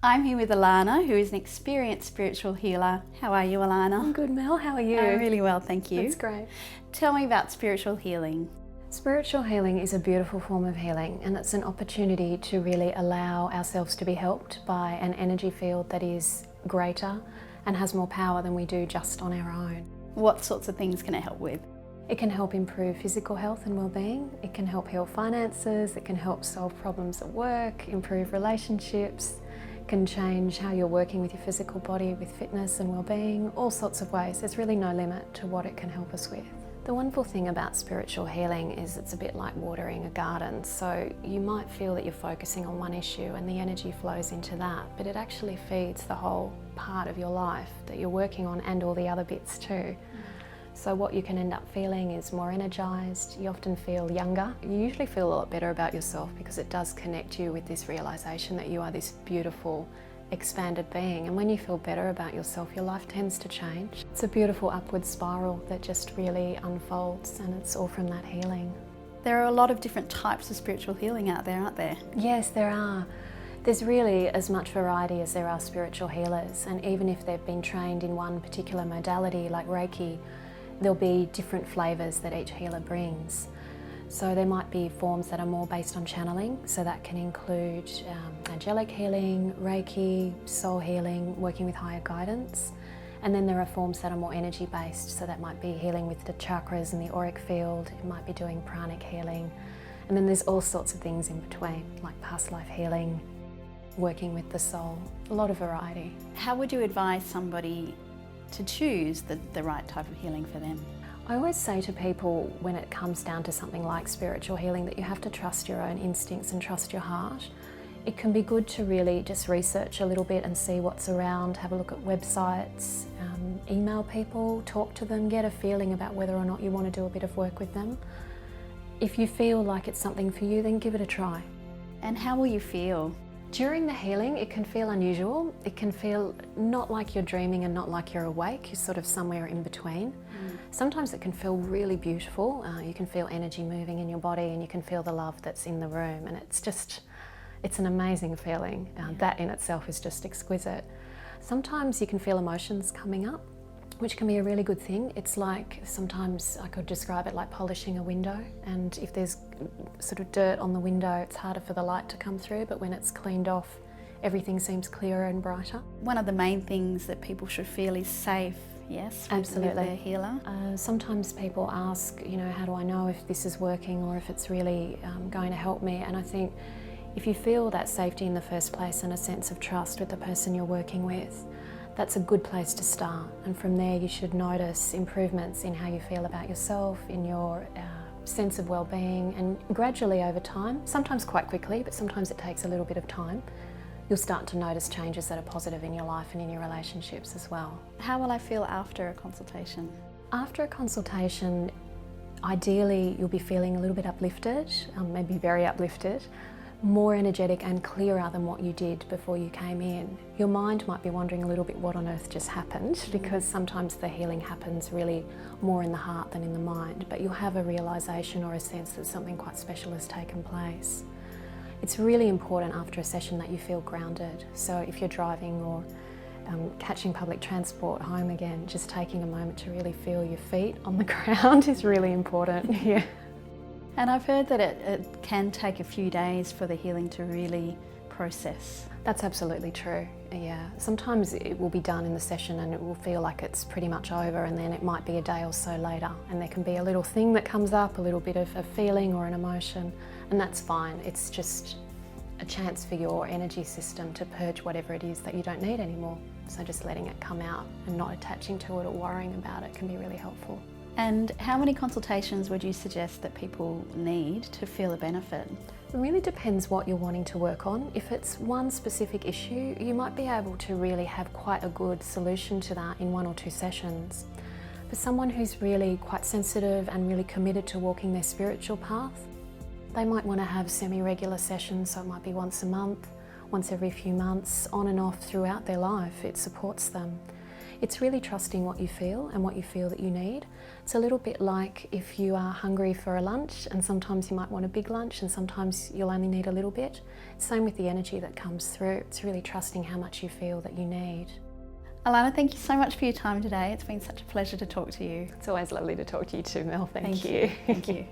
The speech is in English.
I'm here with Alana, who is an experienced spiritual healer. How are you, Alana? I'm good, Mel. How are you? I'm really well, thank you. That's great. Tell me about spiritual healing. Spiritual healing is a beautiful form of healing, and it's an opportunity to really allow ourselves to be helped by an energy field that is greater and has more power than we do just on our own. What sorts of things can it help with? It can help improve physical health and well-being. It can help heal finances. It can help solve problems at work, improve relationships. It can change how you're working with your physical body with fitness and well-being, all sorts of ways. There's really no limit to what it can help us with. The wonderful thing about spiritual healing is it's a bit like watering a garden. So you might feel that you're focusing on one issue and the energy flows into that, but it actually feeds the whole part of your life that you're working on and all the other bits too. So what you can end up feeling is more energised, you often feel younger. You usually feel a lot better about yourself because it does connect you with this realisation that you are this beautiful, expanded being. And when you feel better about yourself, your life tends to change. It's a beautiful upward spiral that just really unfolds, and it's all from that healing. There are a lot of different types of spiritual healing out there, aren't there? Yes, there are. There's really as much variety as there are spiritual healers, and even if they've been trained in one particular modality like Reiki, there'll be different flavours that each healer brings. So there might be forms that are more based on channeling, so that can include angelic healing, Reiki, soul healing, working with higher guidance. And then there are forms that are more energy based, so that might be healing with the chakras and the auric field, it might be doing pranic healing. And then there's all sorts of things in between, like past life healing, working with the soul, a lot of variety. How would you advise somebody to choose the right type of healing for them? I always say to people when it comes down to something like spiritual healing that you have to trust your own instincts and trust your heart. It can be good to really just research a little bit and see what's around, have a look at websites, email people, talk to them, get a feeling about whether or not you want to do a bit of work with them. If you feel like it's something for you, then give it a try. And how will you feel? During the healing, it can feel unusual. It can feel not like you're dreaming and not like you're awake. You're sort of somewhere in between. Sometimes it can feel really beautiful. You can feel energy moving in your body and you can feel the love that's in the room. And it's an amazing feeling. That in itself is just exquisite. Sometimes you can feel emotions coming up, which can be a really good thing. It's like, sometimes I could describe it like polishing a window, and if there's sort of dirt on the window, it's harder for the light to come through, but when it's cleaned off, everything seems clearer and brighter. One of the main things that people should feel is safe, yes? Absolutely. With their healer. Sometimes people ask, how do I know if this is working or if it's really going to help me? And I think if you feel that safety in the first place and a sense of trust with the person you're working with, that's a good place to start, and from there you should notice improvements in how you feel about yourself, in your sense of well-being, and gradually over time, sometimes quite quickly, but sometimes it takes a little bit of time, you'll start to notice changes that are positive in your life and in your relationships as well. How will I feel after a consultation? After a consultation, ideally you'll be feeling a little bit uplifted, maybe very uplifted, more energetic and clearer than what you did before you came in. Your mind might be wondering a little bit what on earth just happened, because sometimes the healing happens really more in the heart than in the mind, but you'll have a realisation or a sense that something quite special has taken place. It's really important after a session that you feel grounded. So if you're driving or catching public transport home again, just taking a moment to really feel your feet on the ground is really important. Yeah. And I've heard that it can take a few days for the healing to really process. That's absolutely true, yeah. Sometimes it will be done in the session and it will feel like it's pretty much over, and then it might be a day or so later and there can be a little thing that comes up, a little bit of a feeling or an emotion, and that's fine. It's just a chance for your energy system to purge whatever it is that you don't need anymore. So just letting it come out and not attaching to it or worrying about it can be really helpful. And how many consultations would you suggest that people need to feel a benefit? It really depends what you're wanting to work on. If it's one specific issue, you might be able to really have quite a good solution to that in 1 or 2 sessions. For someone who's really quite sensitive and really committed to walking their spiritual path, they might want to have semi-regular sessions, so it might be once a month, once every few months, on and off throughout their life. It supports them. It's really trusting what you feel and what you feel that you need. It's a little bit like if you are hungry for a lunch, and sometimes you might want a big lunch and sometimes you'll only need a little bit. Same with the energy that comes through. It's really trusting how much you feel that you need. Alana, thank you so much for your time today. It's been such a pleasure to talk to you. It's always lovely to talk to you too, Mel. Thank you. Thank you.